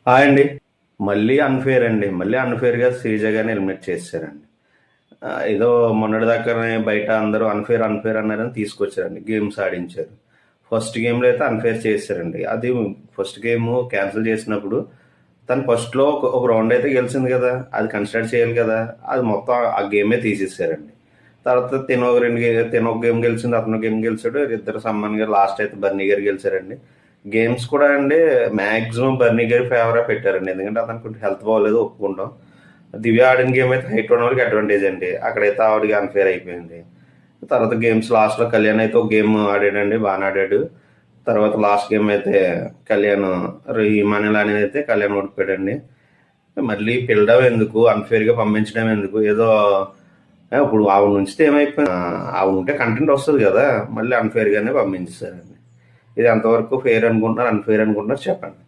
Hi అండి. మళ్ళీ unfair అండి. మళ్ళీ అన్‌ఫెయిర్‌గా శ్రీజ గారిని ఎలిమినేట్ చేసేసారండి. ఏదో మొన్నటిదాకానే బయట అందరూ అన్‌ఫెయిర్, అన్‌ఫెయిర్ అన్నారని తీసుకొచ్చారండి. గేమ్స్ ఆడించారు. ఫస్ట్ గేమ్‌లో అయితే అన్‌ఫెయిర్ చేసేసారండి. అది ఫస్ట్ గేమ్ క్యాన్సిల్ చేసినప్పుడు తను ఫస్ట్‌లో ఒక రౌండ్ అయితే గెలిచింది కదా! అది కన్సిడర్ చేయాలి కదా! అది మొత్తం ఆ గేమే తీసేసారండి. తర్వాత తిను ఒక గేమ్ గెలిచింది. అతను గేమ్ గెలిచాడు. ఇద్దరు సమానంగా లాస్ట్ అయితే బన్నీ గారు గెలిచారండి. గేమ్స్ కూడా అండి మాక్సిమం బర్నీ గారి ఫేవరే పెట్టారండి. ఎందుకంటే అతనికి కొంచెం హెల్త్ బాగోలేదు ఒప్పుకుంటాం. దివ్య ఆడిన గేమ్ అయితే హైట్ ఉన్న వాళ్ళకి అడ్వాంటేజ్ అండి. అక్కడైతే ఆవిడకి అన్ఫేర్ అయిపోయింది. తర్వాత గేమ్స్ లాస్ట్లో కళ్యాణ్ అయితే ఒక గేమ్ ఆడాడండి, బాగానే ఆడాడు. తర్వాత లాస్ట్ గేమ్ అయితే కళ్యాణ్ ఈ మనీలాని అయితే కళ్యాణ్ ఓడిపోయాడండి. మళ్ళీ పిలడం ఎందుకు, అన్ఫేర్గా పంపించడం ఎందుకు, ఏదో ఇప్పుడు ఆవిడ నుంచితే ఏమైపోయింది, ఆవిడ ఉంటే కంటెంట్ వస్తుంది కదా, మళ్ళీ అన్ఫేర్గానే పంపించేశారండి. ఇది ఎంతవరకు ఫెయిర్ అనుకుంటున్నారు, అన్ఫేర్ అనుకుంటున్నారు చెప్పండి.